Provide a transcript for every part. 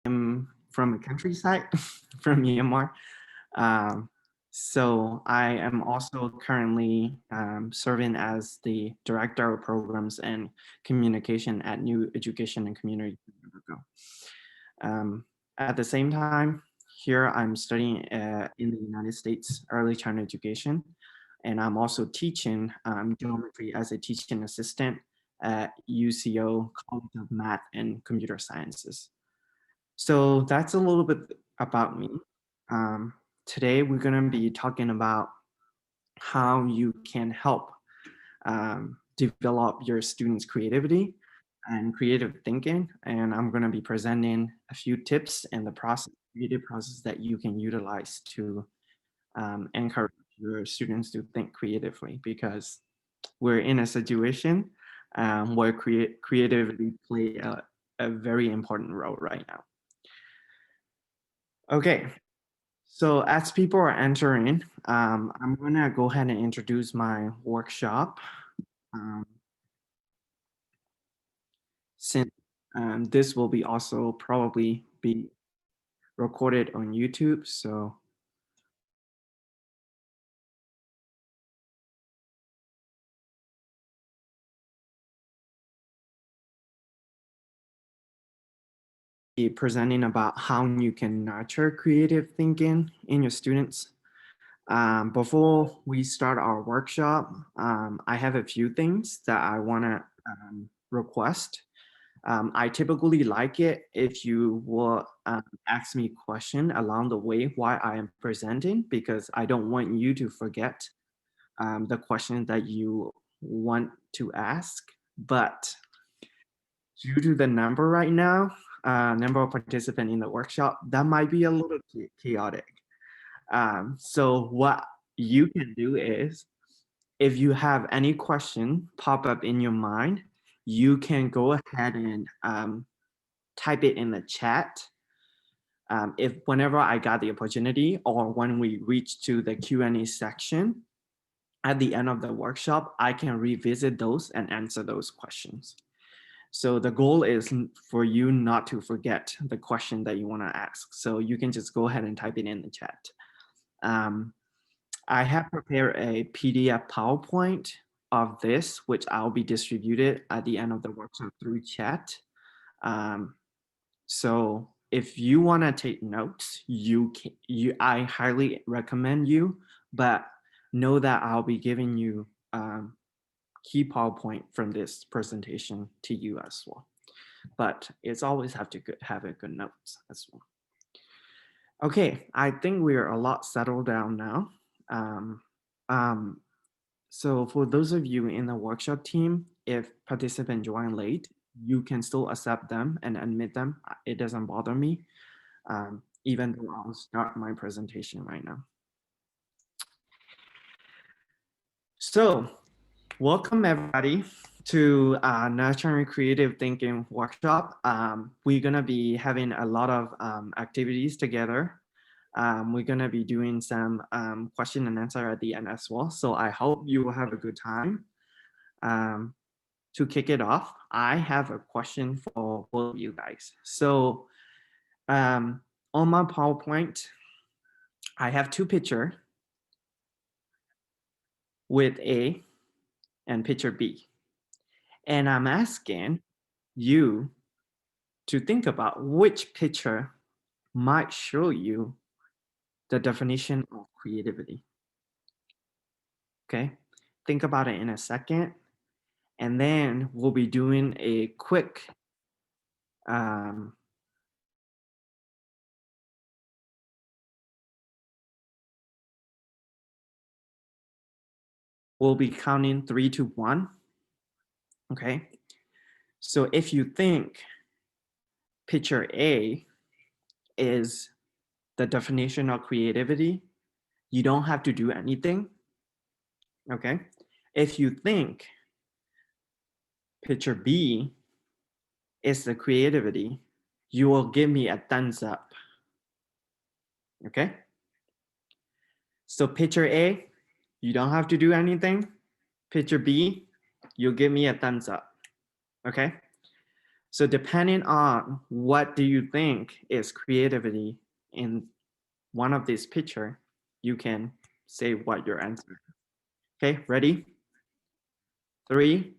am from a countryside, from Myanmar. Um, so I am also currently serving as the Director of Programs and Communication at New Education and Community. Um, at the same time, here I'm studying in the United States early childhood education, and I'm also teaching geometry as a teaching assistant at UCO College of Math and Computer Sciences. So that's a little bit about me. Um, Today we're going to be talking about how you can help develop your students' creativity and creative thinking. And I'm going to be presenting a few tips and the creative process that you can utilize to encourage your students to think creatively, because we're in a situation where creativity play a very important role right now. Okay, so as people are entering, I'm gonna go ahead and introduce my workshop. Um, since this will be also probably be recorded on YouTube, so be presenting about how you can nurture creative thinking in your students. Before we start our workshop, I have a few things that I want to request. I typically like it if you will ask me a question along the way while I am presenting, because I don't want you to forget the question that you want to ask. But due to the number right now, number of participants in the workshop, that might be a little chaotic. So what you can do is, if you have any question pop up in your mind, you can go ahead and type it in the chat. If whenever I got the opportunity, or when we reach to the Q&A section at the end of the workshop, I can revisit those and answer those questions. So the goal is for you not to forget the question that you want to ask. So you can just go ahead and type it in the chat. I have prepared a PDF PowerPoint of this, which I'll be distributed at the end of the workshop through chat. So if you want to take notes, I highly recommend you, but know that I'll be giving you key PowerPoint from this presentation to you as well. But it's always have to have a good notes as well. Okay, I think we are a lot settled down now. So for those of you in the workshop team, if participants join late, you can still accept them and admit them. It doesn't bother me, even though I'll start my presentation right now. So welcome everybody to Nurturing Creative Thinking workshop. We're gonna be having a lot of activities together. We're gonna be doing some question and answer at the end as well. So I hope you will have a good time. To kick it off, I have a question for both of you guys. So on my PowerPoint, I have two pictures with A and picture B. And I'm asking you to think about which picture might show you the definition of creativity. Okay, think about it in a second. And then we'll be doing a quick we'll be counting 3 to 1. Okay, so if you think picture A is the definition of creativity, you don't have to do anything. Okay, if you think picture B is the creativity, you will give me a thumbs up. Okay, so picture A, you don't have to do anything. Picture B, you'll give me a thumbs up. Okay, So depending on what do you think is creativity in one of these picture, you can say what your answer is. Okay, ready? 3,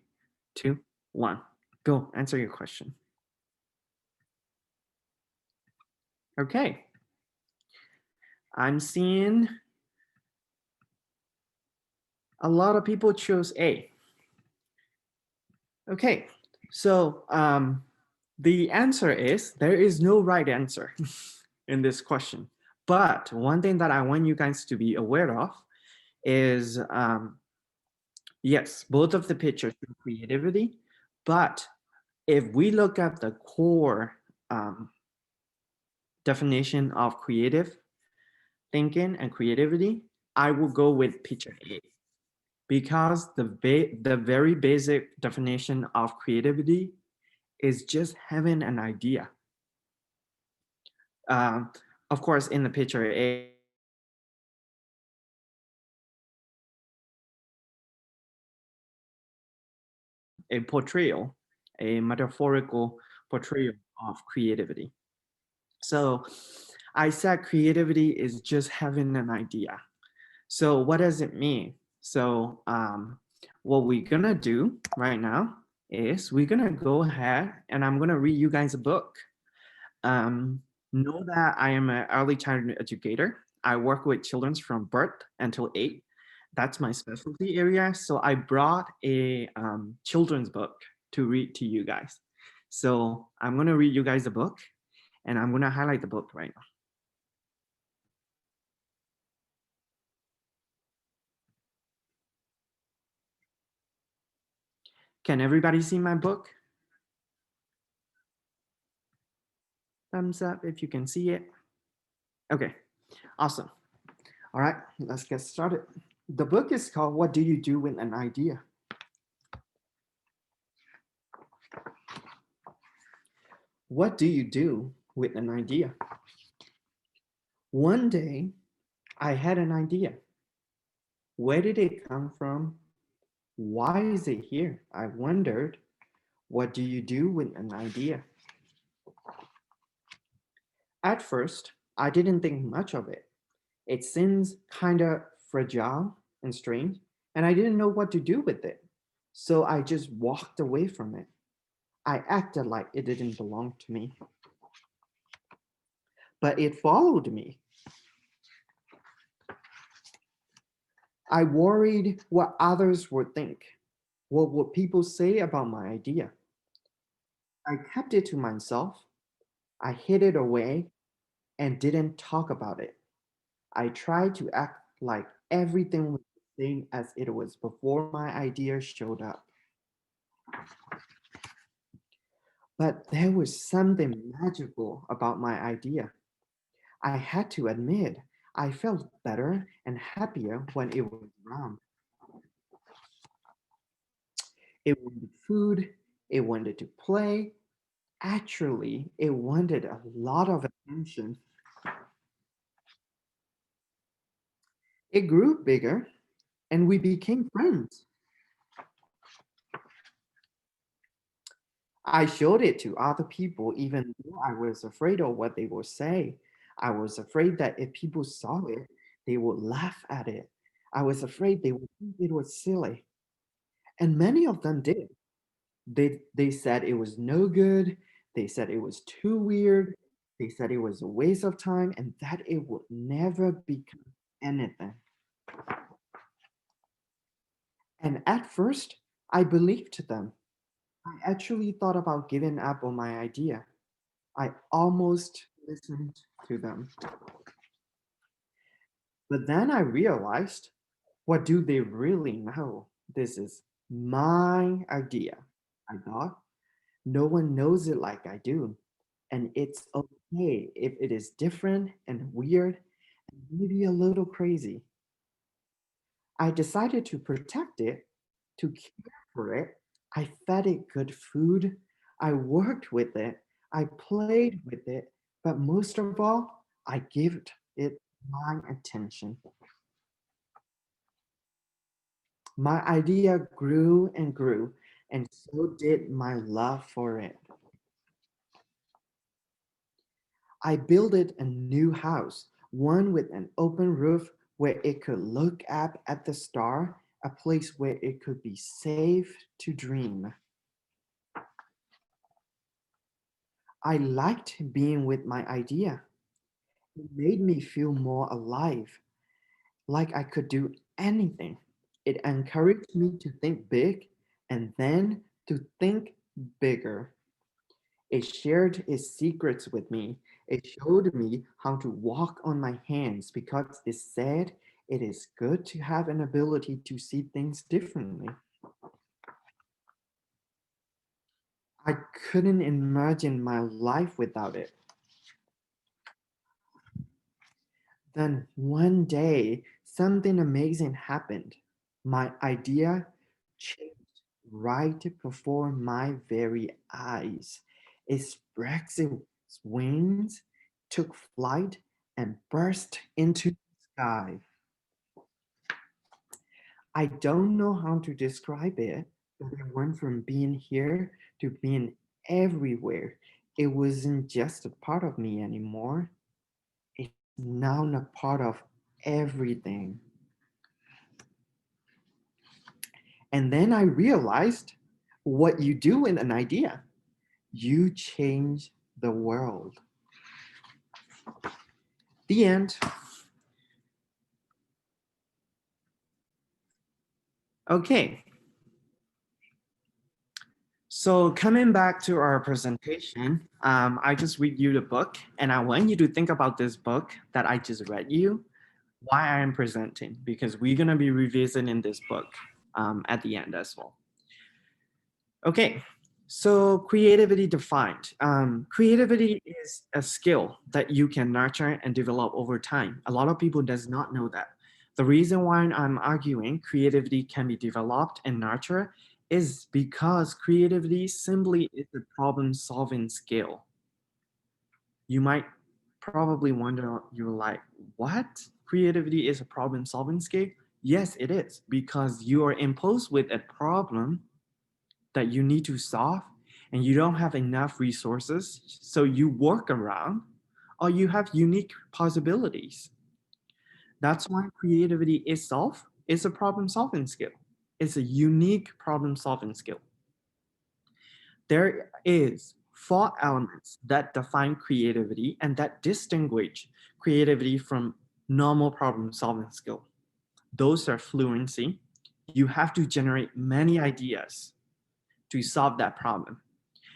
2, 1. Go answer your question. Okay. I'm seeing a lot of people chose A. Okay, so the answer is there is no right answer in this question. But one thing that I want you guys to be aware of is yes, both of the pictures show creativity, but if we look at the core definition of creative thinking and creativity, I will go with picture A because the very basic definition of creativity is just having an idea. Um, of course, in the picture A, a portrayal, a metaphorical portrayal of creativity. So I said creativity is just having an idea. So what does it mean? So what we're gonna do right now is we're gonna go ahead and I'm gonna read you guys a book. Um, know that I am an early childhood educator. I work with children from birth until 8. That's my specialty area. So I brought a children's book to read to you guys. So I'm gonna read you guys a book and I'm gonna highlight the book right now. Can everybody see my book? Thumbs up if you can see it. Okay, awesome. All right, let's get started. The book is called What Do You Do with an Idea? What do you do with an idea? One day, I had an idea. Where did it come from? Why is it here? I wondered. What do you do with an idea? At first, I didn't think much of it. It seems kind of fragile and strange, and I didn't know what to do with it. So I just walked away from it. I acted like it didn't belong to me. But it followed me. I worried what others would think. What would people say about my idea? I kept it to myself. I hid it away and didn't talk about it. I tried to act like everything was the same as it was before my idea showed up. But there was something magical about my idea. I had to admit, I felt better and happier when it was around. It wanted food, it wanted to play. Actually, it wanted a lot of attention. It grew bigger and we became friends. I showed it to other people, even though I was afraid of what they would say. I was afraid that if people saw it, they would laugh at it. I was afraid they would think it was silly. And many of them did. They said it was no good. They said it was too weird. They said it was a waste of time and that it would never become anything. And at first, I believed them. I actually thought about giving up on my idea. I almost listened to them. But then I realized, what do they really know? This is my idea. I thought, no one knows it like I do. And it's okay if it is different and weird and maybe a little crazy. I decided to protect it, to care for it. I fed it good food. I worked with it. I played with it. But most of all, I gave it my attention. My idea grew and grew, and so did my love for it. I built a new house, one with an open roof where it could look up at the star, a place where it could be safe to dream. I liked being with my idea. It made me feel more alive, like I could do anything. It encouraged me to think big and then to think bigger. It shared its secrets with me. It showed me how to walk on my hands because it said it is good to have an ability to see things differently. I couldn't imagine my life without it. Then one day, something amazing happened. My idea changed right before my very eyes. It spread its wings, took flight, and burst into the sky. I don't know how to describe it, but it went from being here to being everywhere. It wasn't just a part of me anymore. It's now a part of everything. And then I realized what you do with an idea, you change the world. The end. Okay. So coming back to our presentation, I just read you the book and I want you to think about this book that I just read you, why I am presenting, because we're gonna be revisiting this book at the end as well. Okay, so creativity defined. Creativity is a skill that you can nurture and develop over time. A lot of people does not know that. The reason why I'm arguing creativity can be developed and nurtured is because creativity simply is a problem solving skill. You might probably wonder, you're like, what? Creativity is a problem solving skill? Yes, it is, because you are imposed with a problem that you need to solve and you don't have enough resources, so you work around or you have unique possibilities. That's why creativity itself is a problem solving skill. It's a unique problem solving skill. There is four elements that define creativity and that distinguish creativity from normal problem solving skill. Those are fluency. You have to generate many ideas to solve that problem.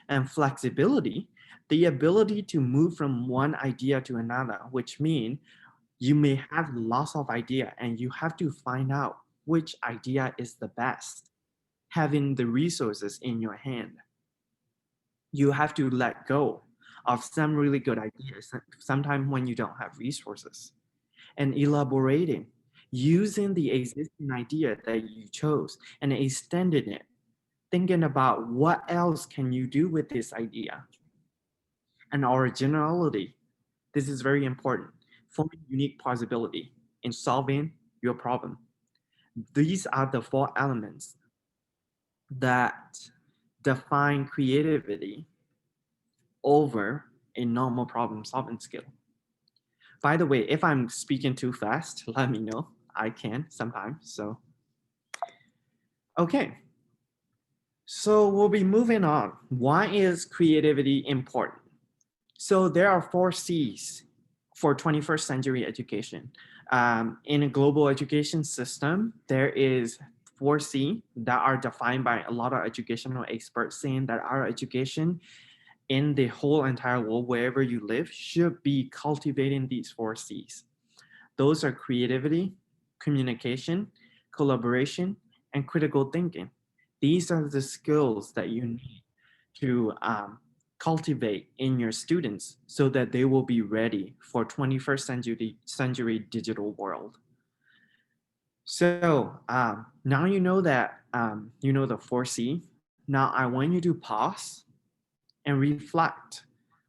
And flexibility, the ability to move from one idea to another, which means you may have lots of idea and you have to find out which idea is the best, having the resources in your hand. You have to let go of some really good ideas, sometimes when you don't have resources. And elaborating, using the existing idea that you chose and extending it, thinking about what else can you do with this idea. And originality, this is very important, forming unique possibility in solving your problem. These are the four elements that define creativity over a normal problem solving skill. By the way, if I'm speaking too fast, let me know. I can sometimes. So, okay. So we'll be moving on. Why is creativity important? So there are four C's for 21st century education. In a global education system, there is four C that are defined by a lot of educational experts saying that our education in the whole entire world, wherever you live, should be cultivating these four C's. Those are creativity, communication, collaboration, and critical thinking. These are the skills that you need to cultivate in your students so that they will be ready for 21st century digital world. So now you know that you know the 4C. Now I want you to pause and reflect.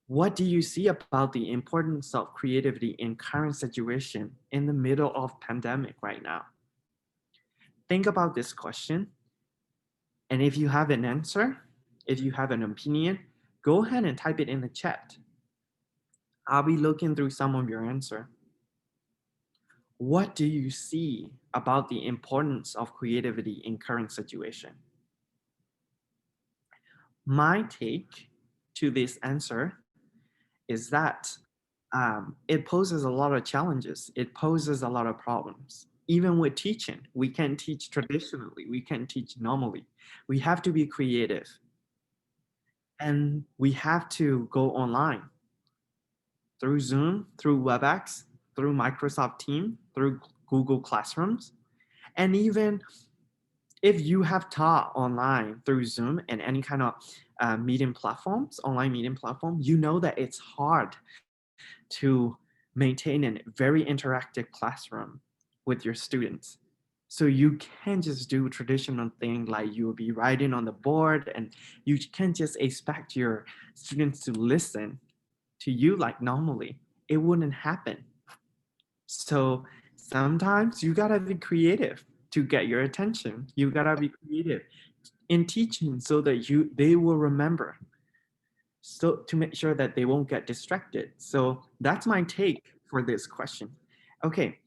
What do you see about the importance of creativity in current situation in the middle of pandemic right now? Think about this question. And if you have an answer, if you have an opinion, go ahead and type it in the chat. I'll be looking through some of your answer. What do you see about the importance of creativity in current situation? My take to this answer is that it poses a lot of challenges. It poses a lot of problems. Even with teaching, we can't teach traditionally. We can't teach normally. We have to be creative, and we have to go online through Zoom, through WebEx, through Microsoft Teams, through Google Classrooms, and even if you have taught online through Zoom and any kind of meeting platforms, online meeting platform, you know that it's hard to maintain a very interactive classroom with your students. So you can't just do traditional thing like you'll be writing on the board, and you can't just expect your students to listen to you like normally. It wouldn't happen. So sometimes you gotta be creative to get your attention. You gotta be creative in teaching so that they will remember. So to make sure that they won't get distracted. So that's my take for this question. Okay,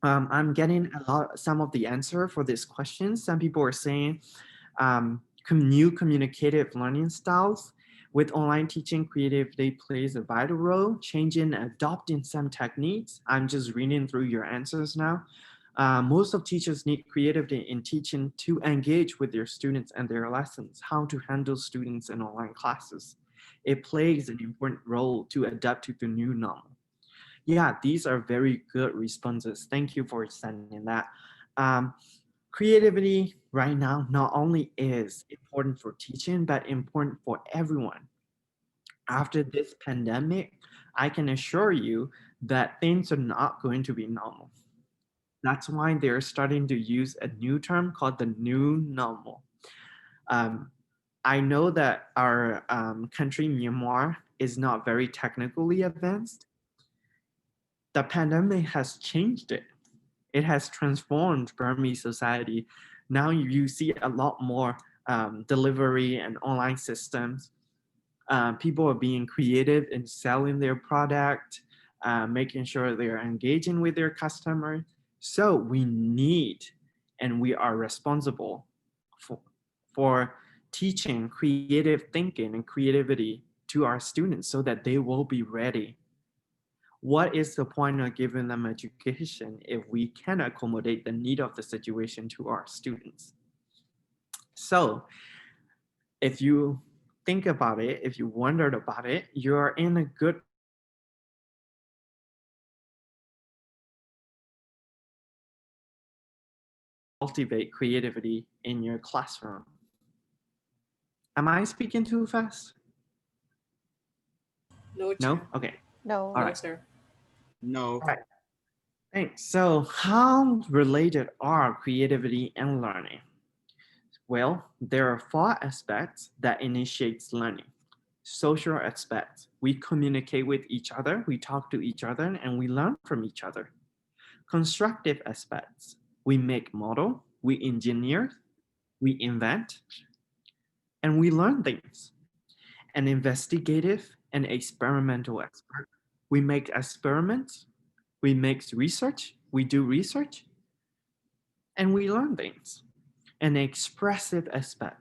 I'm getting some of the answer for this question. Some people are saying new communicative learning styles. With online teaching, creativity plays a vital role, changing and adopting some techniques. I'm just reading through your answers now. Most of teachers need creativity in teaching to engage with their students and their lessons, how to handle students in online classes. It plays an important role to adapt to the new normal. Yeah, these are very good responses. Thank you for sending that. Um, Creativity right now not only is important for teaching, but important for everyone. After this pandemic, I can assure you that things are not going to be normal. That's why they're starting to use a new term called the new normal. Um, I know that our country, Myanmar, is not very technically advanced. The pandemic has changed it. It has transformed Burmese society. Now you see a lot more delivery and online systems. People are being creative in selling their product, making sure they're engaging with their customer. So we need and we are responsible for, for teaching creative thinking and creativity to our students so that they will be ready. What is the point of giving them education if we can accommodate the need of the situation to our students? So if you think about it, if you wondered about it, you're in a good cultivate creativity in your classroom. Am I speaking too fast? No, No? chair. Okay. No. All No, right. sir. No. All right. Thanks. So how related are creativity and learning? Well, there are four aspects that initiates learning. Social aspects. We communicate with each other, we talk to each other, and we learn from each other. Constructive aspects. We make model, we engineer, we invent, and we learn things. An investigative and experimental expert. We make experiments, we make research, we do research, and we learn things. An expressive aspect.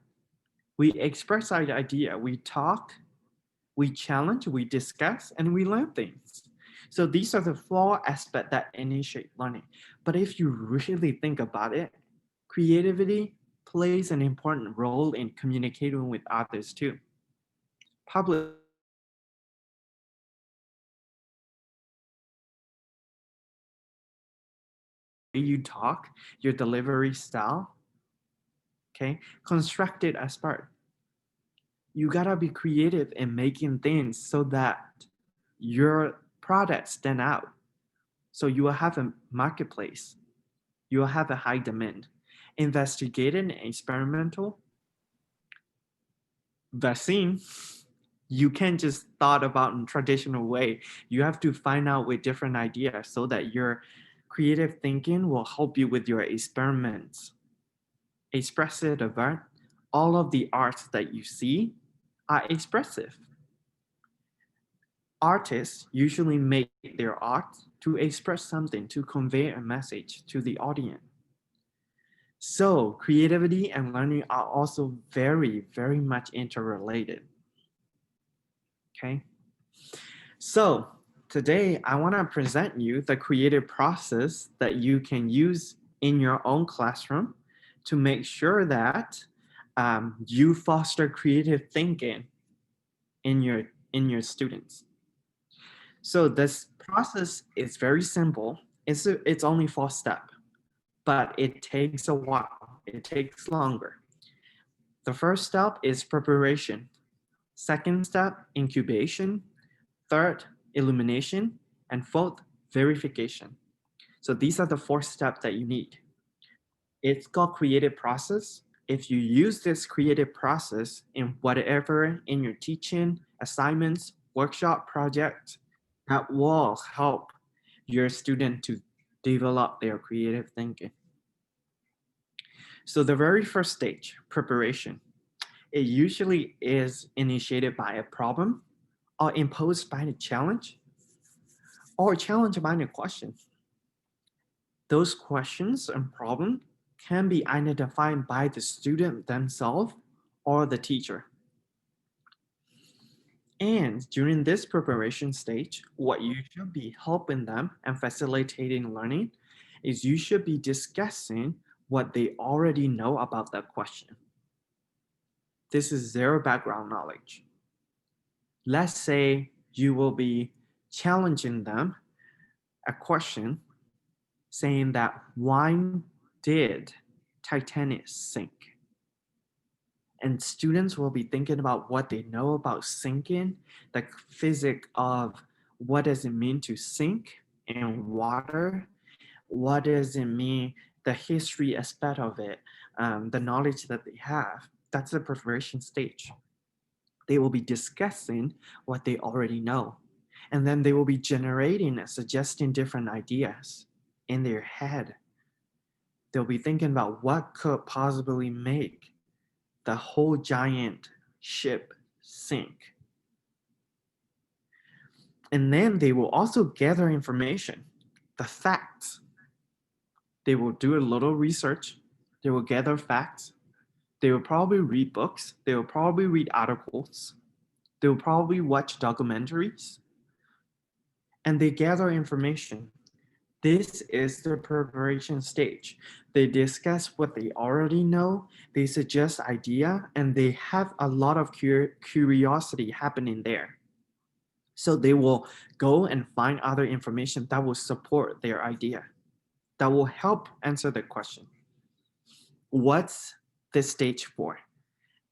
We express our idea, we talk, we challenge, we discuss, and we learn things. So these are the four aspects that initiate learning. But if you really think about it, creativity plays an important role in communicating with others too. Public you talk, your delivery style, okay, constructed as part. You gotta be creative in making things so that your product stand out. So you will have a marketplace. You will have a high demand. Investigated and experimental vaccine, you can't just thought about in traditional way. You have to find out with different ideas so that your creative thinking will help you with your experiments. Expressive art, all of the arts that you see are expressive. Artists usually make their art to express something, to convey a message to the audience. So creativity and learning are also very, very much interrelated. Okay. So today I want to present you the creative process that you can use in your own classroom to make sure that you foster creative thinking in your students. So this process is very simple. It's only 4 steps, but it takes a while. It takes longer. The first step is preparation. Second step, incubation. Third, illumination. And fourth, verification. So these are the 4 steps that you need. It's called creative process. If you use this creative process in whatever in your teaching, assignments, workshop, project, that will help your student to develop their creative thinking. So the very first stage, preparation, it usually is initiated by a problem or imposed by a challenge or challenged by a question. Those questions and problems can be identified by the student themselves or the teacher. And during this preparation stage, what you should be helping them and facilitating learning is you should be discussing what they already know about that question. This is their background knowledge. Let's say you will be challenging them a question saying that why did Titanic sink? And students will be thinking about what they know about sinking, the physics of what does it mean to sink in water, what does it mean, the history aspect of it, the knowledge that they have. That's the preparation stage. They will be discussing what they already know. And then they will be generating and suggesting different ideas in their head. They'll be thinking about what could possibly make the whole giant ship sink. And then they will also gather information, the facts. They will do a little research. They will gather facts. They will probably read books. They will probably read articles. They will probably watch documentaries. And they gather information. This is the preparation stage. They discuss what they already know, they suggest idea, and they have a lot of curiosity happening there. So they will go and find other information that will support their idea, that will help answer the question. What's this stage for?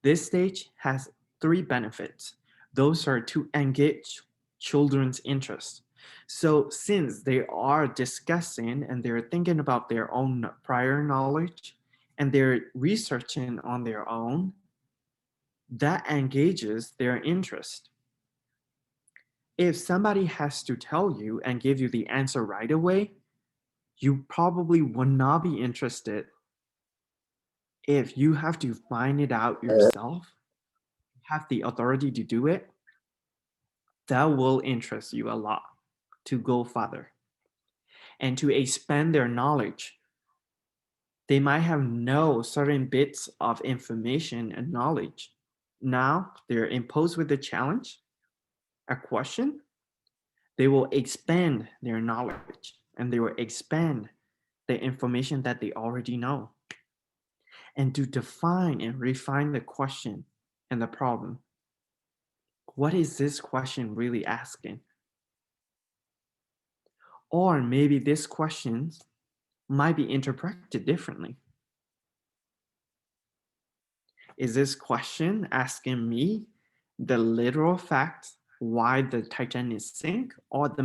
This stage has 3 benefits. Those are to engage children's interest. So since they are discussing and they're thinking about their own prior knowledge and they're researching on their own, that engages their interest. If somebody has to tell you and give you the answer right away, you probably would not be interested. If you have to find it out yourself, have the authority to do it, that will interest you a lot to go further and to expand their knowledge. They might have know certain bits of information and knowledge. Now they're imposed with a challenge, a question. They will expand their knowledge and they will expand the information that they already know. And to define and refine the question and the problem. What is this question really asking? Or maybe this question might be interpreted differently. Is this question asking me the literal fact why the Titanic sank, or the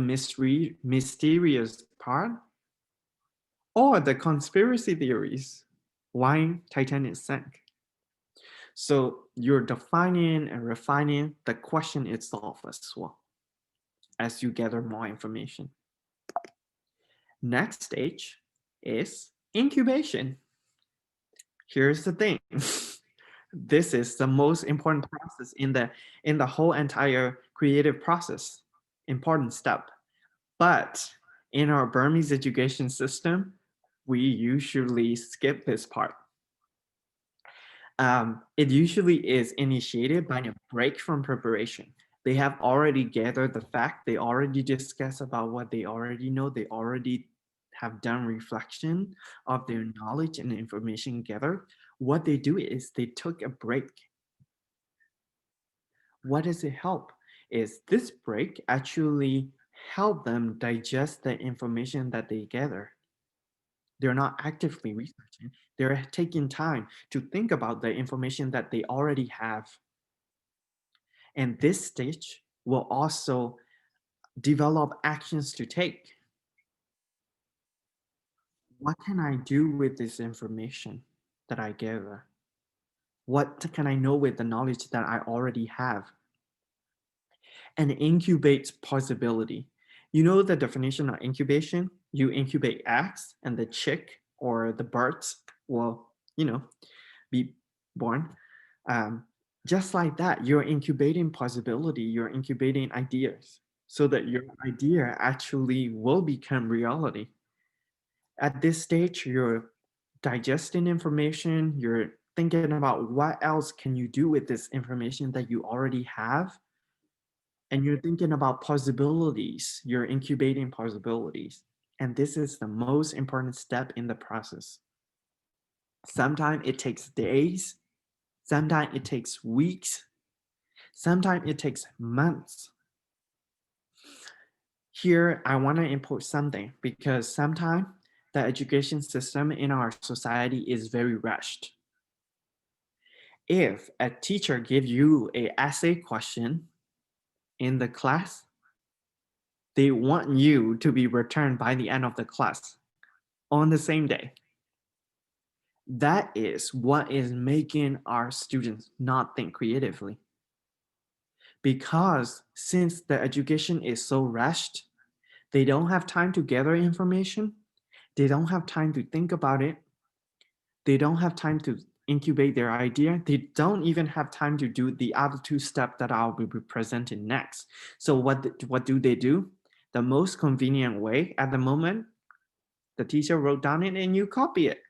mysterious part, or the conspiracy theories why Titanic sank? So you're defining and refining the question itself as well as you gather more information. Next stage is incubation. Here's the thing. This is the most important process in the whole entire creative process. important step. But in our Burmese education system, we usually skip this part. It usually is initiated by a break from preparation. They have already gathered the fact, they already discuss about what they already know, they already have done reflection of their knowledge and information gathered. What they do is they took a break. What does it help? Is this break actually help them digest the information that they gather? They're not actively researching. They're taking time to think about the information that they already have. And this stage will also develop actions to take. What can I do with this information that I gather? What can I know with the knowledge that I already have? And incubate possibility. You know the definition of incubation? You incubate eggs and the chick or the birds will, be born. Um, just like that, you're incubating possibility, you're incubating ideas so that your idea actually will become reality. At this stage, you're digesting information, you're thinking about what else can you do with this information that you already have, and you're thinking about possibilities, you're incubating possibilities. And this is the most important step in the process. Sometimes it takes days, sometimes it takes weeks, sometimes it takes months. Here, I want to impose something because sometimes the education system in our society is very rushed. If a teacher gives you a essay question in the class, they want you to be returned by the end of the class on the same day. That is what is making our students not think creatively. Because since the education is so rushed, they don't have time to gather information. They don't have time to think about it. They don't have time to incubate their idea. They don't even have time to do the other two steps that I'll be presenting next. So what do they do? The most convenient way at the moment, the teacher wrote down it and you copy it.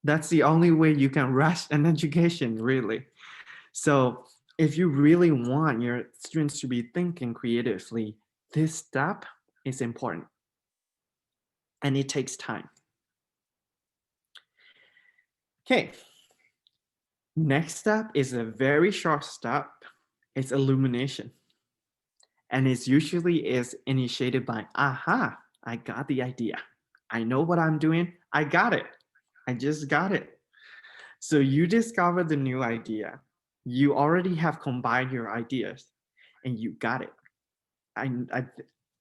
That's the only way you can rush an education, really. So if you really want your students to be thinking creatively, this step is important and it takes time. Okay, next step is a very short step. It's illumination. And it usually is initiated by, aha, I got the idea. I know what I'm doing. I got it. I just got it. So you discover the new idea. You already have combined your ideas and you got it. I, I,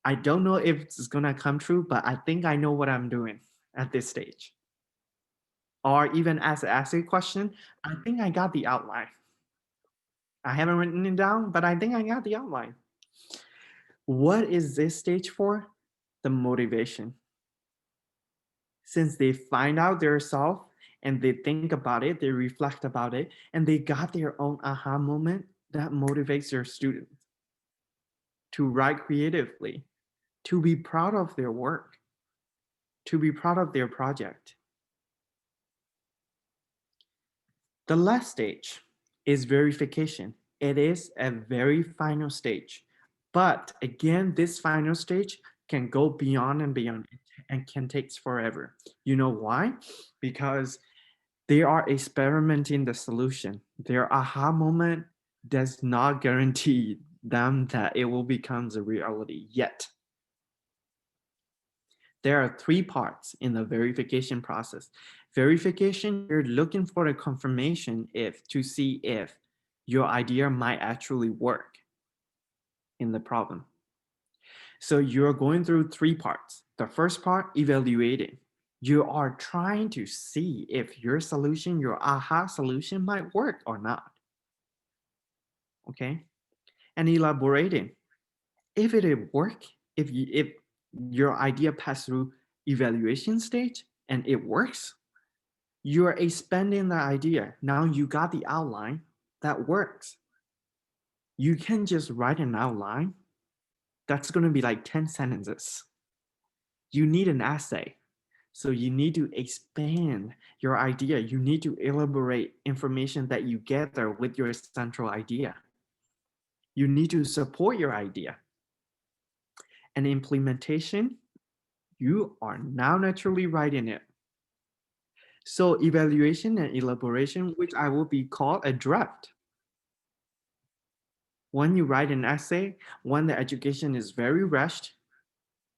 I don't know if it's gonna come true, but I think I know what I'm doing at this stage. Or even as an essay question, I think I got the outline. I haven't written it down, but I think I got the outline. What is this stage for? The motivation. Since they find out their self and they think about it, they reflect about it, and they got their own aha moment, that motivates their students to write creatively, to be proud of their work, to be proud of their project. The last stage is verification. It is a very final stage. But again, this final stage can go beyond and beyond and can take forever. You know why? Because they are experimenting the solution. Their aha moment does not guarantee them that it will become a reality yet. There are three parts in the verification process. Verification, you're looking for a confirmation to see if your idea might actually work in the problem. So you're going through three parts. The first part, evaluating. You are trying to see if your solution, your aha solution might work or not. Okay? And elaborating. If it work, if your idea passed through evaluation stage and it works, you're expanding the idea. Now you got the outline that works. You can just write an outline That's going to be like 10 sentences. You need an essay. So you need to expand your idea. You need to elaborate information that you gather with your central idea. You need to support your idea. And implementation, you are now naturally writing it. So evaluation and elaboration, which I will be called a draft. When you write an essay, when the education is very rushed,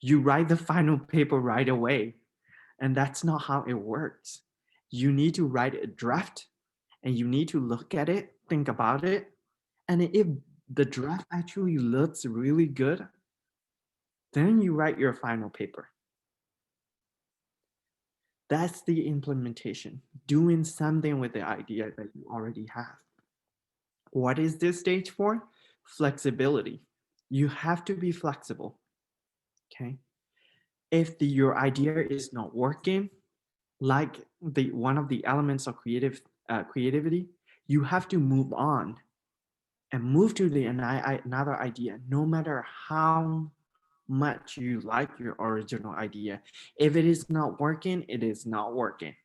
you write the final paper right away. And that's not how it works. You need to write a draft and you need to look at it, think about it. And if the draft actually looks really good, then you write your final paper. That's the implementation, doing something with the idea that you already have. What is this stage for? Flexibility. You have to be flexible. Okay. If your idea is not working, like one of the elements of creativity, you have to move on and move to another idea, no matter how much you like your original idea. If it is not working, it is not working.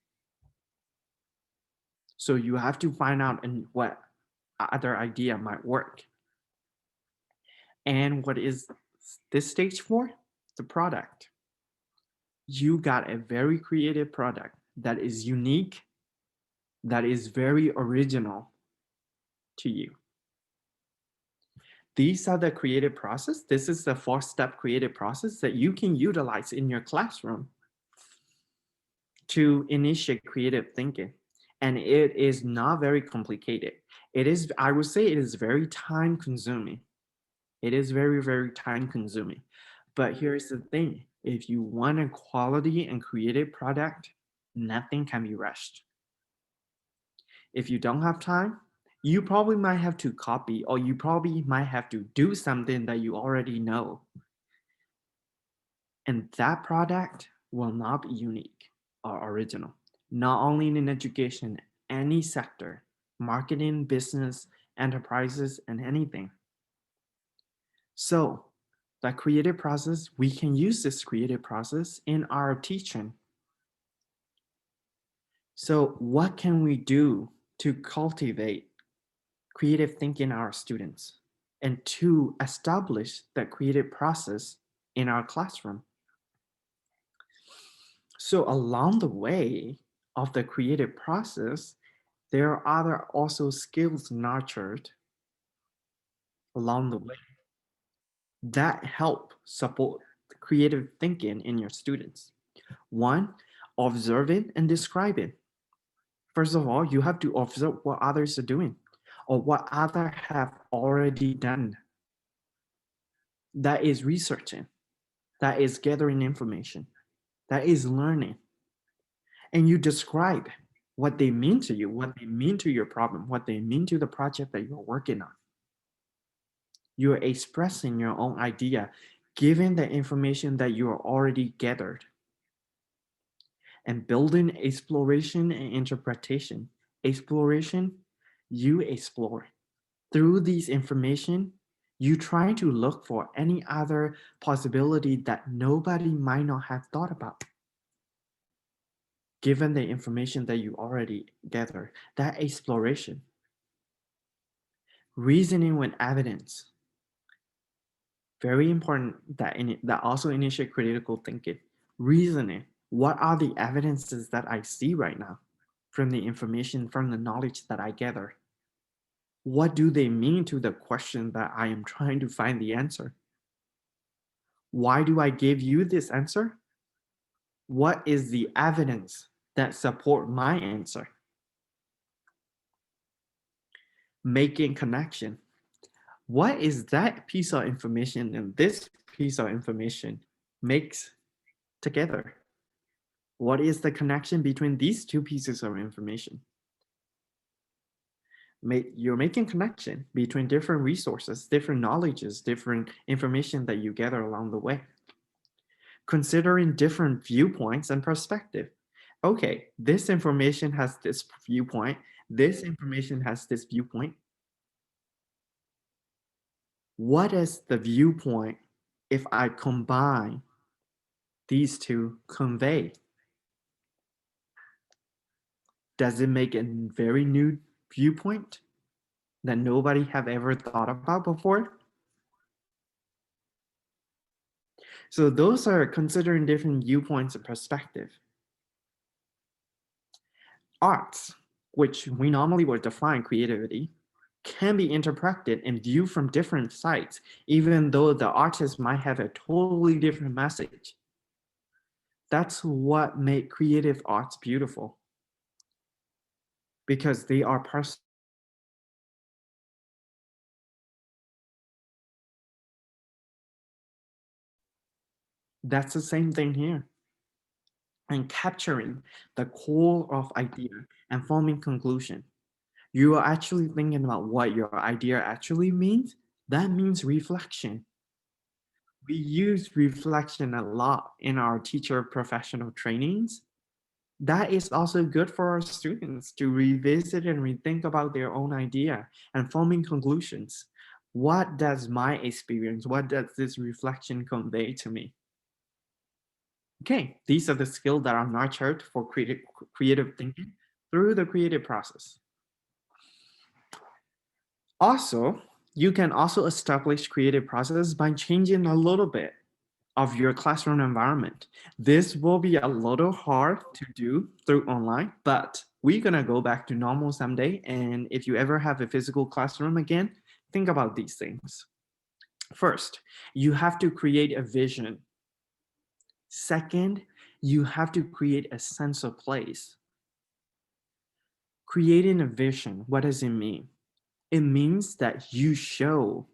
So you have to find out what other idea might work. And what is this stage for? The product. You got a very creative product that is unique, that is very original to you. These are the creative process. This is the 4-step creative process that you can utilize in your classroom to initiate creative thinking. And it is not very complicated. It is, I would say it is very time consuming. It is very, very time consuming. But here's the thing. If you want a quality and creative product, nothing can be rushed. If you don't have time, you probably might have to copy, or you probably might have to do something that you already know. And that product will not be unique or original. Not only in education, any sector, marketing, business, enterprises, and anything. So that creative process, we can use this creative process in our teaching. So what can we do to cultivate creative thinking in our students and to establish that creative process in our classroom? So along the way of the creative process, there are other also skills nurtured along the way that help support creative thinking in your students. One, observing and describing. First of all, you have to observe what others are doing or what others have already done. That is researching, that is gathering information, that is learning. And you describe what they mean to you, what they mean to your problem, what they mean to the project that you're working on. You're expressing your own idea, given the information that you are already gathered. And building exploration and interpretation. Exploration, you explore. Through these information, you try to look for any other possibility that nobody might not have thought about. Given the information that you already gathered, that exploration. Reasoning with evidence. Very important that also initiate critical thinking. Reasoning. What are the evidences that I see right now from the information, from the knowledge that I gather? What do they mean to the question that I am trying to find the answer? Why do I give you this answer? What is the evidence that support my answer? Making connection. What is that piece of information and this piece of information makes together? What is the connection between these two pieces of information? You're making connection between different resources, different knowledges, different information that you gather along the way. Considering different viewpoints and perspective. Okay, this information has this viewpoint, this information has this viewpoint. What is the viewpoint if I combine these two, convey, does it make a very new viewpoint that nobody have ever thought about before? So those are considering different viewpoints and perspective. Arts, which we normally would define creativity, can be interpreted and viewed from different sides, even though the artist might have a totally different message. That's what makes creative arts beautiful, because they are personal. That's the same thing here. And capturing the core of idea and forming conclusion. You are actually thinking about what your idea actually means. That means reflection. We use reflection a lot in our teacher professional trainings. That is also good for our students to revisit and rethink about their own idea and forming conclusions. What does my experience, what does this reflection convey to me? Okay, these are the skills that are nurtured for creative thinking through the creative process. Also, you can also establish creative process by changing a little bit of your classroom environment. This will be a little hard to do through online, but we're gonna go back to normal someday. And if you ever have a physical classroom again, think about these things. First, you have to create a vision. Second, you have to create a sense of place. Creating a vision, what does it mean? It means that you show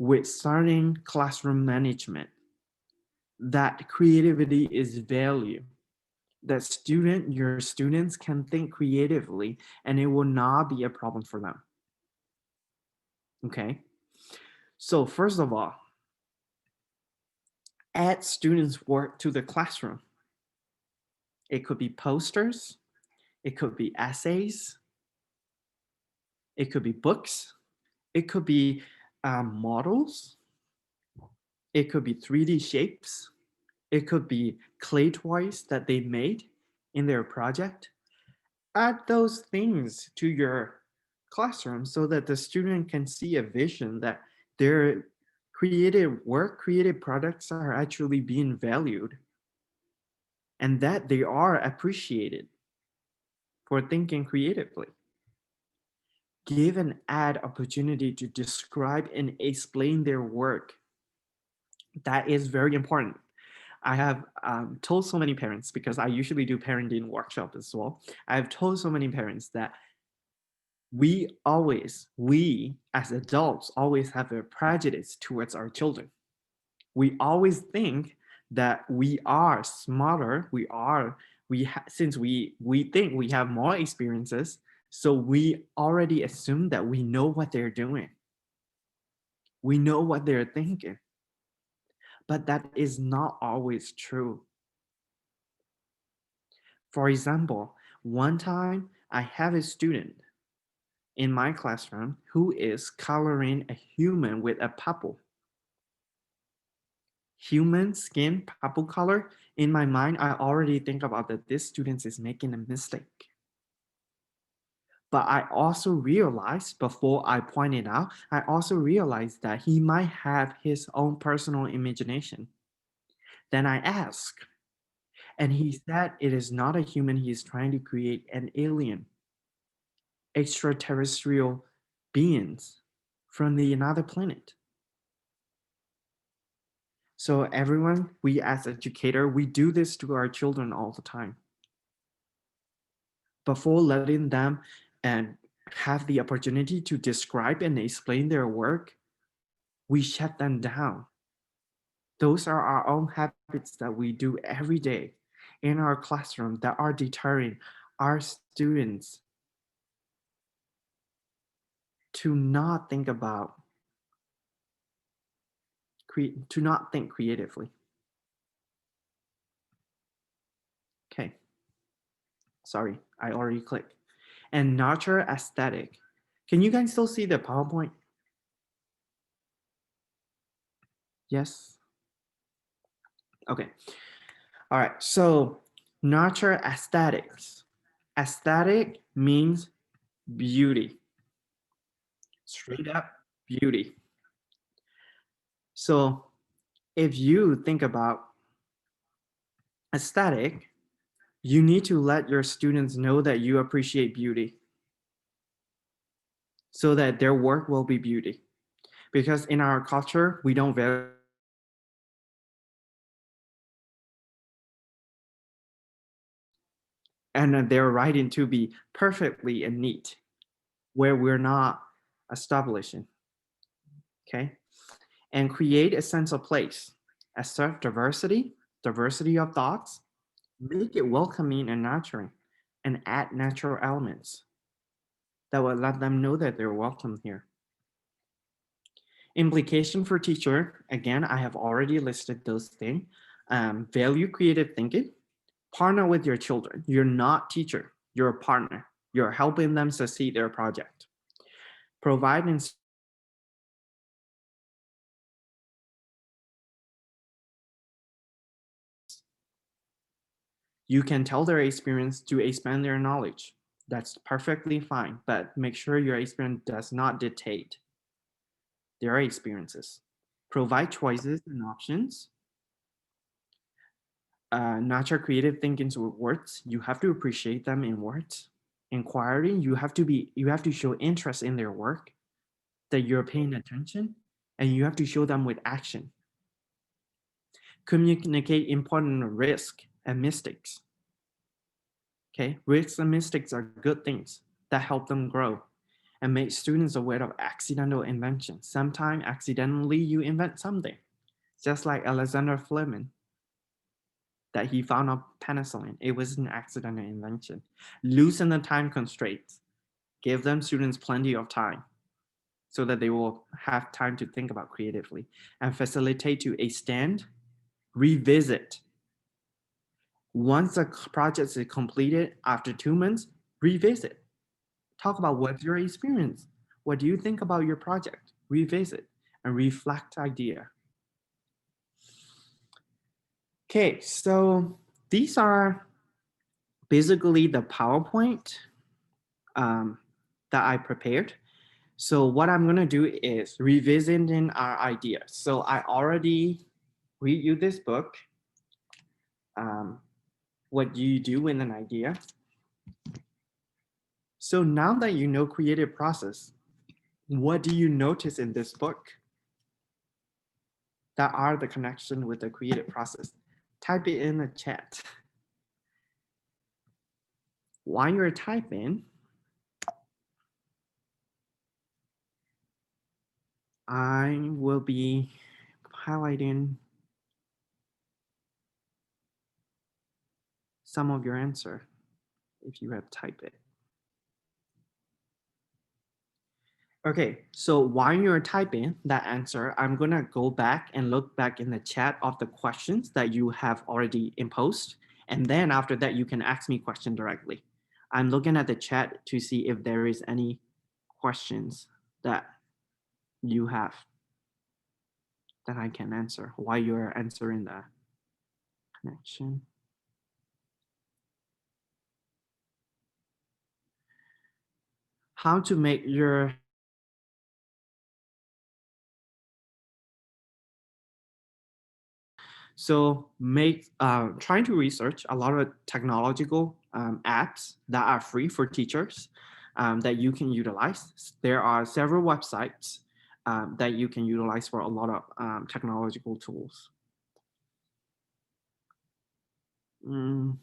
with starting classroom management that creativity is value, that your students can think creatively and it will not be a problem for them. Okay. So first of all, add students' work to the classroom. It could be posters, it could be essays, it could be books, it could be models, it could be 3D shapes, it could be clay toys that they made in their project. Add those things to your classroom so that the student can see a vision that their creative work, creative products are actually being valued and that they are appreciated for thinking creatively. Give an ad opportunity to describe and explain their work. That is very important. I have told so many parents, because I usually do parenting workshops as well. I've told so many parents that we as adults always have a prejudice towards our children. We always think that we are smarter. Since we think we have more experiences, so we already assume that we know what they're doing. We know what they're thinking. But that is not always true. For example, one time I have a student in my classroom who is coloring a human with a purple. Human skin, purple color. In my mind, I already think about that this student is making a mistake. But I also realized before I pointed out, I also realized that he might have his own personal imagination. Then I asked, and he said it is not a human, he is trying to create an alien, extraterrestrial beings from the another planet. So everyone, we as educator, we do this to our children all the time. Before letting them and have the opportunity to describe and explain their work, we shut them down. Those are our own habits that we do every day in our classroom that are deterring our students to not think creatively. Okay, sorry, I already clicked. And nurture aesthetic. Can you guys still see the PowerPoint? Yes. Okay. All right. So nurture aesthetics. Aesthetic means beauty. Straight up beauty. So if you think about aesthetic, you need to let your students know that you appreciate beauty so that their work will be beauty. Because in our culture, we don't value, and they're writing to be perfectly and neat, where we're not establishing. Okay. And create a sense of place. Assert diversity, diversity of thoughts, make it welcoming and nurturing, and add natural elements that will let them know that they're welcome here. Implication for teacher, again, I have already listed those things. Value creative thinking, partner with your children. You're not teacher, you're a partner. You're helping them succeed their project. Provide and you can tell their experience to expand their knowledge. That's perfectly fine, but make sure your experience does not dictate their experiences. Provide choices and options. Nurture creative thinking with words. You have to appreciate them in words. Inquiry, you have to show interest in their work, that you're paying attention, and you have to show them with action. Communicate important risk and mistakes. Okay, risks and mistakes are good things that help them grow and make students aware of accidental invention. Sometimes accidentally you invent something, just like Alexander Fleming, that he found out penicillin. It was an accidental invention. Loosen the time constraints. Give them students plenty of time so that they will have time to think about creatively and facilitate to extend, revisit. Once the project is completed after 2 months, revisit. Talk about what's your experience. What do you think about your project? Revisit and reflect idea. Okay, so these are basically the PowerPoint that I prepared. So what I'm gonna do is revisiting our ideas. So I already read you this book, what you do in an idea. So now that you know creative process, what do you notice in this book that are the connection with the creative process? Type it in the chat. While you're typing, I will be highlighting some of your answer if you have typed it. Okay, so while you're typing that answer, I'm gonna go back and look back in the chat of the questions that you have already imposed. And then after that, you can ask me question directly. I'm looking at the chat to see if there is any questions that you have that I can answer while you're answering the connection. How to make your So trying to research a lot of technological apps that are free for teachers that you can utilize. There are several websites that you can utilize for a lot of technological tools. Mm.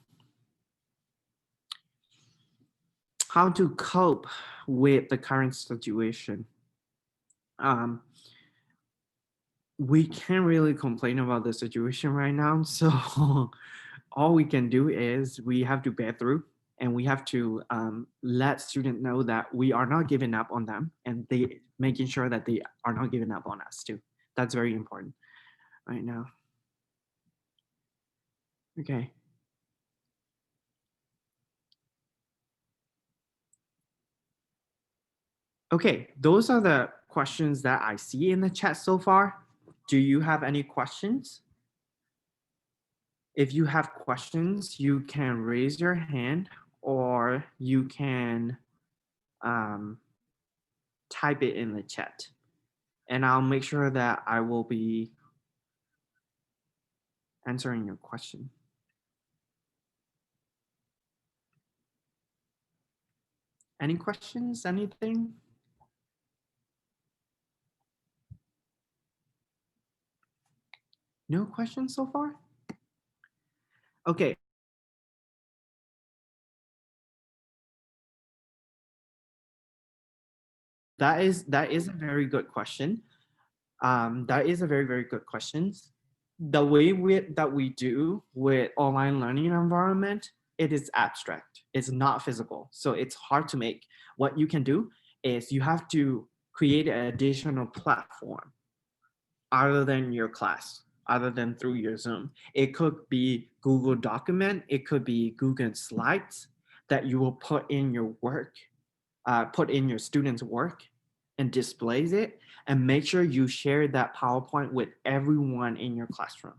How to cope with the current situation. Um, we can't really complain about the situation right now. So all we can do is we have to bear through and we have to let students know that we are not giving up on them and they making sure that they are not giving up on us too. That's very important right now. Okay. Okay, those are the questions that I see in the chat so far. Do you have any questions? If you have questions, you can raise your hand or you can um, type it in the chat. And I'll make sure that I will be answering your question. Any questions? Anything? No questions so far? Okay. That is a very good question. That is a very, very good question. The way that we do with online learning environment, it is abstract. It's not physical. So it's hard to make. What you can do is you have to create an additional platform other than your class, other than through your Zoom. It could be Google Document, it could be Google Slides that you will put in your work, put in your students' work and displays it, and make sure you share that PowerPoint with everyone in your classroom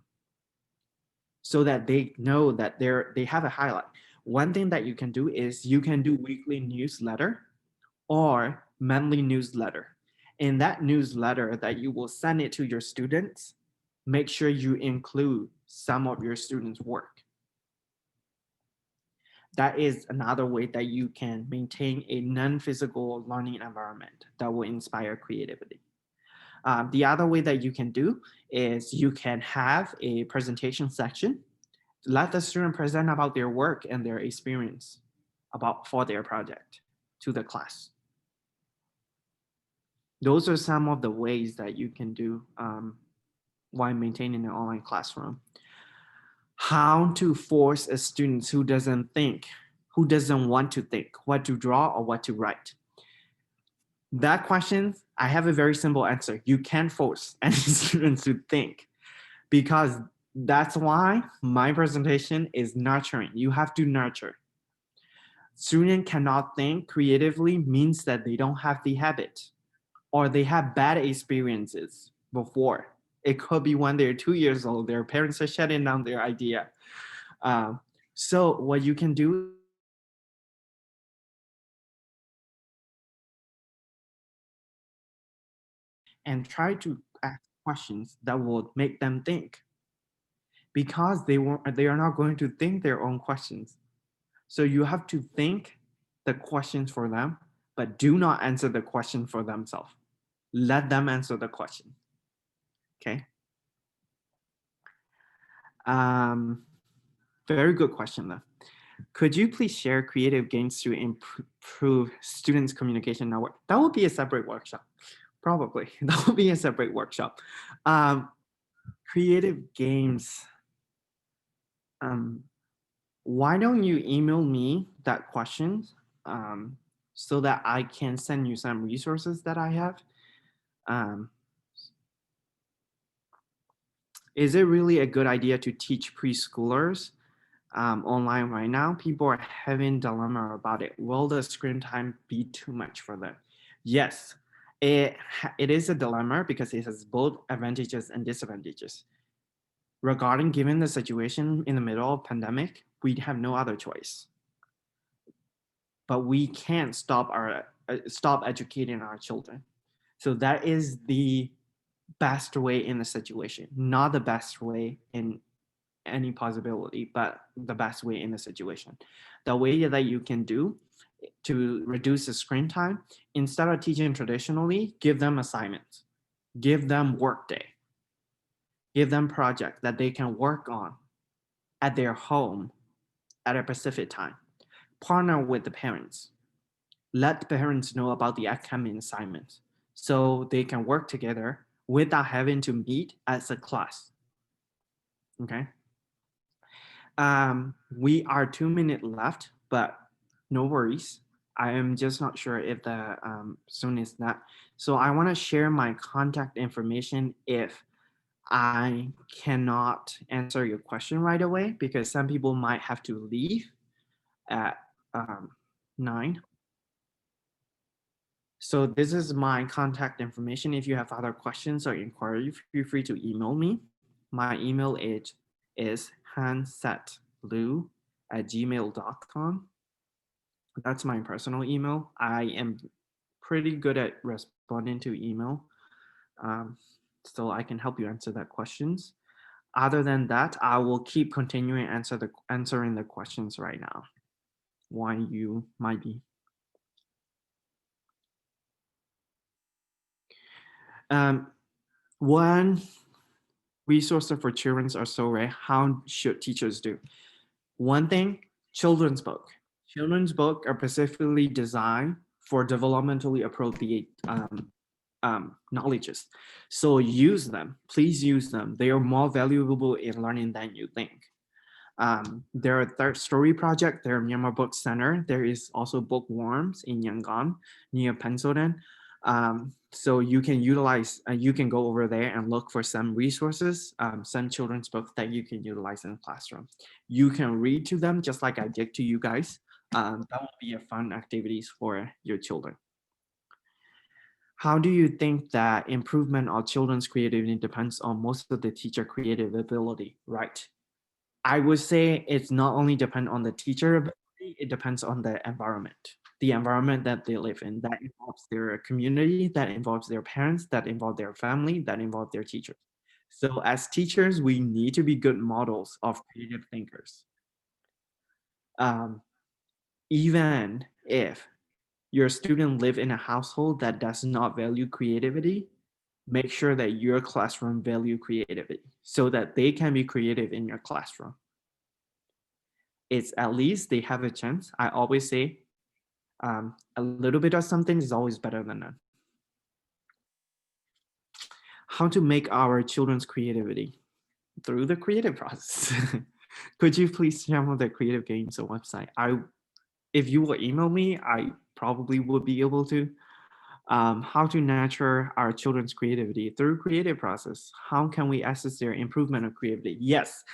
so that they know that they have a highlight. One thing that you can do is you can do weekly newsletter or monthly newsletter. In that newsletter that you will send it to your students, make sure you include some of your students' work. That is another way that you can maintain a non-physical learning environment that will inspire creativity. The other way that you can do is you can have a presentation section. Let the student present about their work and their experience for their project to the class. Those are some of the ways that you can do while maintaining an online classroom. How to force a student who doesn't think, who doesn't want to think, what to draw or what to write. That question, I have a very simple answer. You can't force any students to think because that's why my presentation is nurturing. You have to nurture. Student cannot think creatively means that they don't have the habit or they have bad experiences before. It could be when they're 2 years old, their parents are shutting down their idea. So what you can do and try to ask questions that will make them think because they are not going to think their own questions. So you have to think the questions for them, but do not answer the question for themselves. Let them answer the question. Okay. Very good question though. Could you please share creative games to improve students' communication network? That would be a separate workshop, probably. That would be a separate workshop. Creative games. Why don't you email me that question so that I can send you some resources that I have? Um, is it really a good idea to teach preschoolers online right now? People are having dilemma about it. Will the screen time be too much for them? Yes, it is a dilemma because it has both advantages and disadvantages. Regarding given the situation in the middle of pandemic, we have no other choice. But we can't stop educating our children. So that is the best way in the situation, not the best way in any possibility, but the best way in the situation. The way that you can do to reduce the screen time, instead of teaching traditionally, give them assignments, give them work day, give them projects that they can work on at their home at a specific time. Partner with the parents. Let the parents know about the upcoming assignments so they can work together without having to meet as a class. Okay. We are 2 minutes left, but no worries. I am just not sure if the Zoom is not. So I want to share my contact information if I cannot answer your question right away because some people might have to leave at 9. So this is my contact information. If you have other questions or inquiries, feel free to email me. My email is hansetlu@gmail.com. That's my personal email. I am pretty good at responding to email, um, so I can help you answer that questions. Other than that, I will keep continuing answering the questions right now. Why you might be. One resource for children are so rare. How should teachers do? One thing, children's book. Children's book are specifically designed for developmentally appropriate knowledges. So use them. Please use them. They are more valuable in learning than you think. There are third story project. There are Myanmar Book Center. There is also Bookworms in Yangon near Pennsylvania. So you can utilize, you can go over there and look for some resources, some children's books that you can utilize in the classroom. You can read to them just like I did to you guys. That will be a fun activities for your children. How do you think that improvement of children's creativity depends on most of the teacher creative ability, right? I would say it's not only depend on the teacher ability, it depends on the environment that they live in. That involves their community, that involves their parents, that involves their family, that involves their teachers. So as teachers, we need to be good models of creative thinkers. Um, Even if your student live in a household that does not value creativity, make sure that your classroom value creativity so that they can be creative in your classroom. It's at least they have a chance. I always say a little bit of something is always better than none. How to make our children's creativity through the creative process. Could you please share with the creative games or website? If you will email me, I probably would be able to. How to nurture our children's creativity through creative process. How can we assess their improvement of creativity? Yes,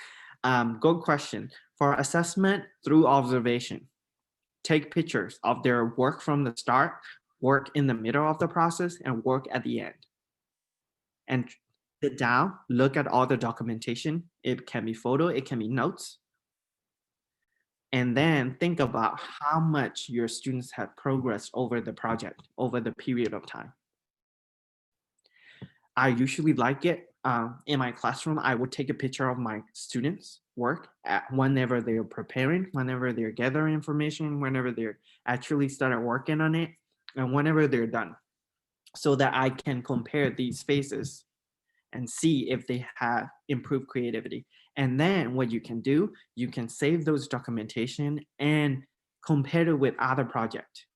good question. For assessment through observation, take pictures of their work from the start, work in the middle of the process, and work at the end. And sit down, look at all the documentation. It can be photo, it can be notes. And then think about how much your students have progressed over the project, over the period of time. I usually like it. In my classroom, I would take a picture of my students' work whenever they're preparing, whenever they're gathering information, whenever they're actually started working on it, and whenever they're done, so that I can compare these phases and see if they have improved creativity. And then what you can do, you can save those documentation and compare it with other project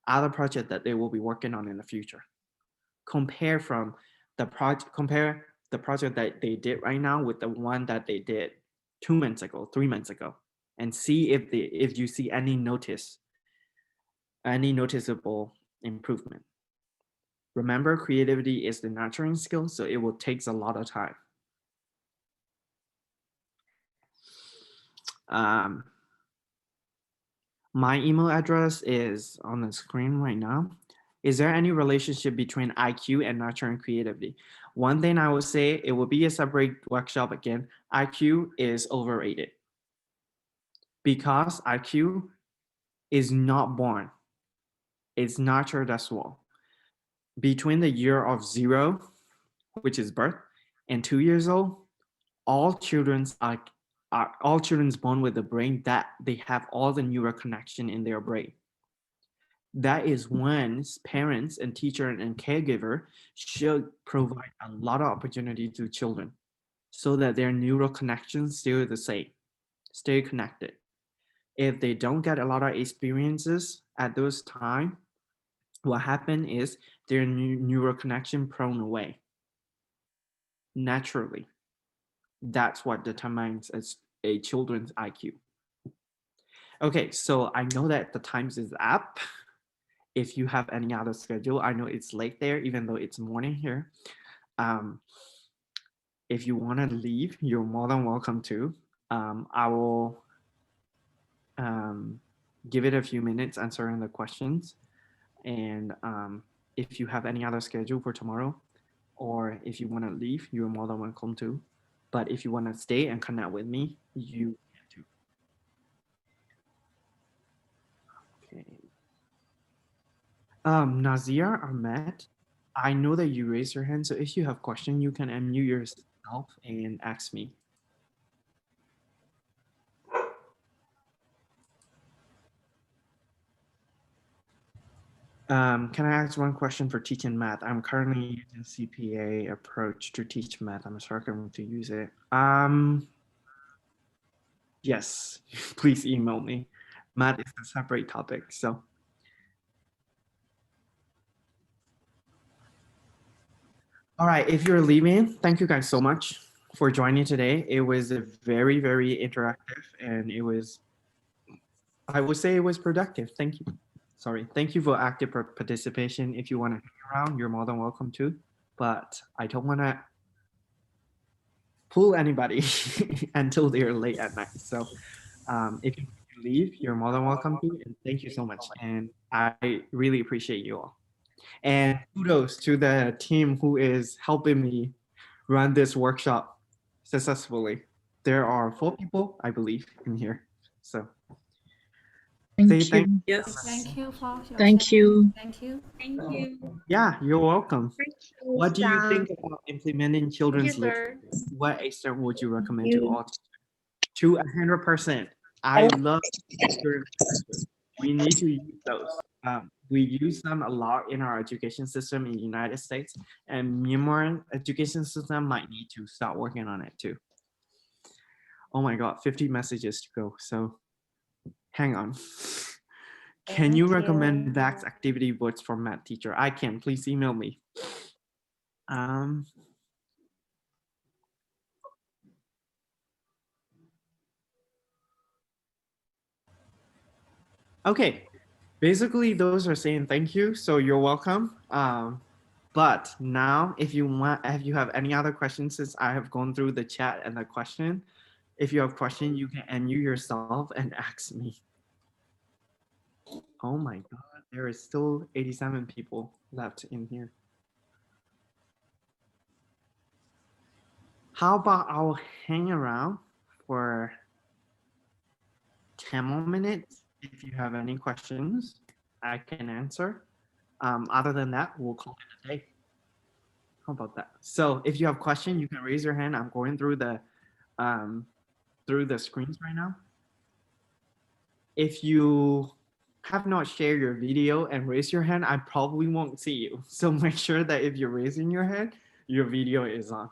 that they will be working on in the future. Compare the project that they did right now with the one that they did 2 months ago, 3 months ago, and see if you see any noticeable improvement. Remember, creativity is the nurturing skill, so it will take a lot of time. My email address is on the screen right now. Is there any relationship between IQ and nurturing creativity? One thing I would say, it will be a separate workshop again. IQ is overrated because IQ is not born. It's nurtured as well. Between the year of 0, which is birth, and 2 years old, all children's born with a brain that they have all the neural connection in their brain. That is when parents and teacher and caregiver should provide a lot of opportunity to children so that their neural connections stay the same, stay connected. If they don't get a lot of experiences at those time, what happens is their neural connection prone away naturally. That's what determines a children's IQ. Okay, so I know that the times is up. If you have any other schedule, I know it's late there, even though it's morning here. If you want to leave, you're more than welcome to. I will give it a few minutes answering the questions. And if you have any other schedule for tomorrow, or if you want to leave, you're more than welcome to. But if you want to stay and connect with me, you can too. Okay. Nazir Ahmed, I know that you raised your hand, so if you have question, you can unmute yourself and ask me. Can I ask one question for teaching math? I'm currently using CPA approach to teach math. I'm struggling to use it. Yes, please email me. Math is a separate topic, so. All right, if you're leaving, thank you guys so much for joining today. It was a very, very interactive and it was, I would say it was productive. Thank you. Sorry. Thank you for active participation. If you want to hang around, you're more than welcome to, but I don't want to pull anybody until they're late at night. So if you leave, you're more than welcome to, and thank you so much. And I really appreciate you all. And kudos to the team who is helping me run this workshop successfully. There are 4 people, I believe, in here. So Thank thank you. Yes. Thank you for your Thank you. Thank you. Thank you. Yeah, you're welcome. Thank you, What do you Sam. think about implementing children's Thank you, sir. literacy? What extent would you recommend you. to all? To 100%. I love children's literature. We need to use those. We use them a lot in our education system in the United States, and Myanmar education system might need to start working on it too. Oh my God, 50 messages to go. So hang on. Can you recommend VAX activity books for math teacher? I can. Please email me. Okay, basically those are saying thank you, so you're welcome. But now if you have any other questions, since I have gone through the chat and the question, if you have question, you can unmute yourself and ask me. Oh my God, there is still 87 people left in here. How about I'll hang around for 10 more minutes. If you have any questions, I can answer. Other than that, we'll call it a day. How about that? So if you have questions, you can raise your hand. I'm going through the screens right now. If you have not shared your video and raise your hand, I probably won't see you. So make sure that if you're raising your hand, your video is on.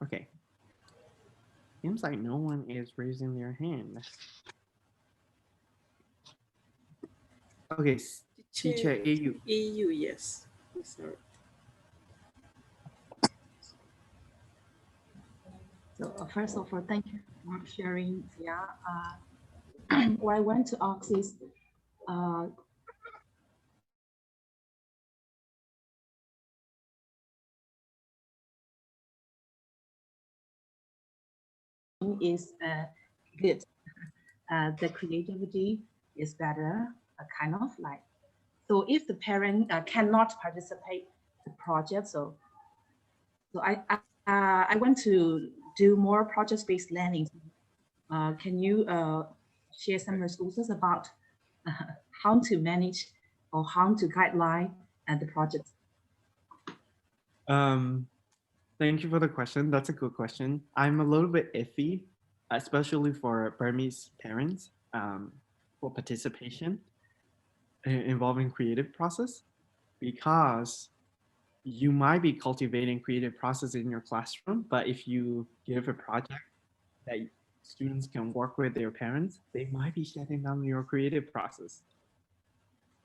Okay. Seems like no one is raising their hand. Okay, teacher EU. EU, yes. Sorry. So first of all, thank you for sharing. Yeah. What I want to ask is, is good. The creativity is better, kind of like. So if the parent cannot participate in the project, so I want to do more project-based learning. Can you share some resources about how to manage or how to guideline the project? Thank you for the question. That's a good question. I'm a little bit iffy, especially for Burmese parents, for participation involving creative process, because you might be cultivating creative process in your classroom, but if you give a project that students can work with their parents, they might be shutting down your creative process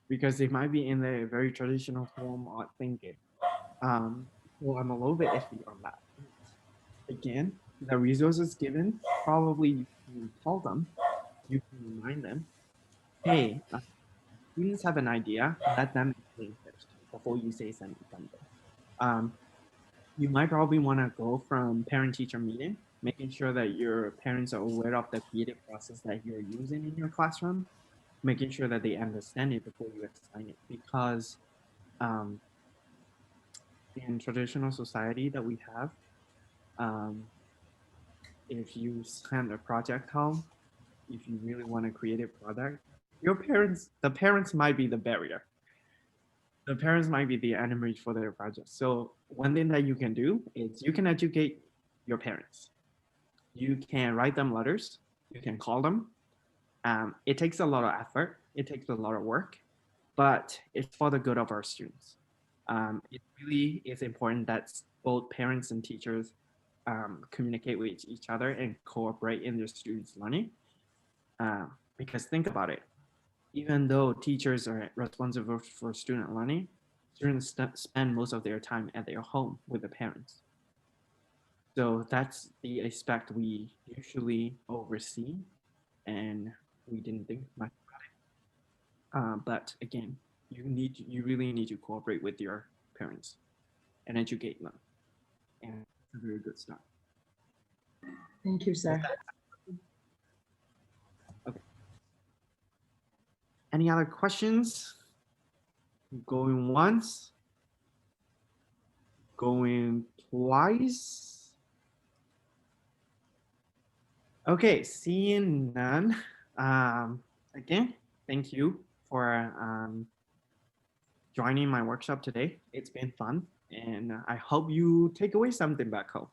because they might be in the very traditional form of thinking. So I'm a little bit iffy on that. Again, the resources given, probably you can tell them, you can remind them, hey, students have an idea, let them explain first before you say something. You might probably want to go from parent-teacher meeting, making sure that your parents are aware of the creative process that you're using in your classroom. making sure that they understand it before you assign it. Because in traditional society that we have, if you send a project home, if you really want to create a product, the parents might be the barrier. The parents might be the enemy for their project. So one thing that you can do is you can educate your parents. You can write them letters. You can call them. It takes a lot of effort. It takes a lot of work, but it's for the good of our students. It really is important that both parents and teachers communicate with each other and cooperate in their students' learning. Because think about it, even though teachers are responsible for student learning, students spend most of their time at their home with the parents. So that's the aspect we usually oversee, and we didn't think much about it. But again, you really need to cooperate with your parents and educate them, and it's a very good start. Thank you, sir. Any other questions? Going once, going twice. Okay, seeing none. Again, thank you for joining my workshop today. It's been fun, and I hope you take away something back home.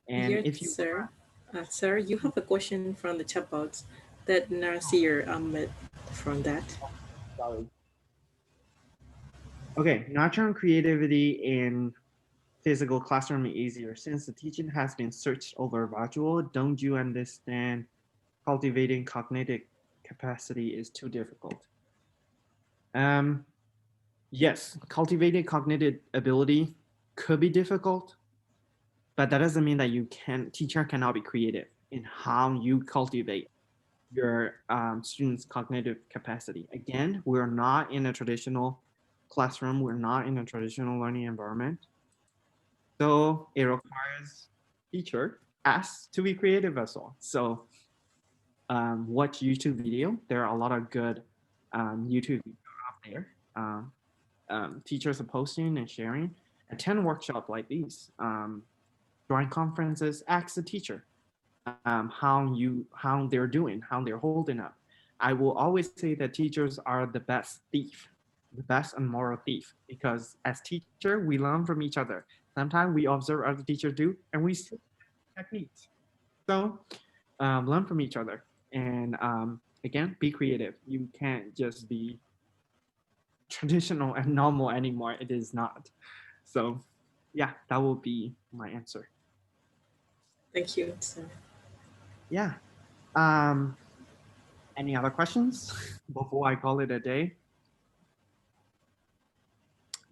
And Yes, if you, sir. Sir, you have a question from the chat box that Nasir Ahmed from that. sorry. Okay, nurturing creativity in physical classroom is easier since the teaching has been switched over virtual. Don't you understand? Cultivating cognitive capacity is too difficult. Yes, cultivating cognitive ability could be difficult, but that doesn't mean that teacher cannot be creative in how you cultivate your students' cognitive capacity. Again, we're not in a traditional classroom. We're not in a traditional learning environment. So it requires teacher, us to be creative as well. So watch YouTube video. There are a lot of good YouTube videos out there. Teachers are posting and sharing. Attend workshop like these. Join conferences. Ask the teacher how they're doing, how they're holding up. I will always say that teachers are the best thief, the best and moral thief, because as teacher we learn from each other. Sometimes we observe other teachers do, and we see techniques. So learn from each other, and again, be creative. You can't just be traditional and normal anymore. It is not. So yeah, that will be my answer. Thank you, sir. Yeah. Any other questions before I call it a day?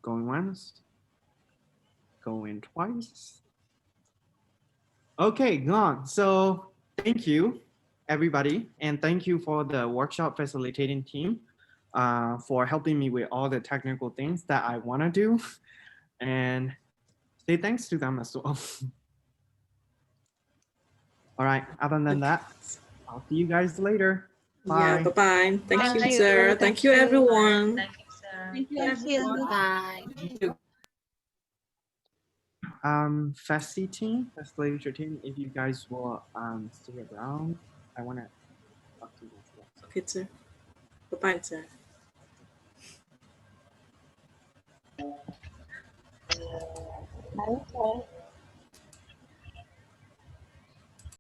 Going once, going twice. Okay, gone. So thank you, everybody, and thank you for the workshop facilitating team for helping me with all the technical things that I want to do, and say thanks to them as well. All right. Other than that, I'll see you guys later. Yeah, Bye. bye-bye. Thank you, Thank sir. you. Thank you, everyone. Thank you, sir. Thank you, Thank you. everyone. Bye. Festi team, facilitator team, if you guys will stay around, I want to talk to you as well. Okay, sir. Bye-bye, sir. Okay.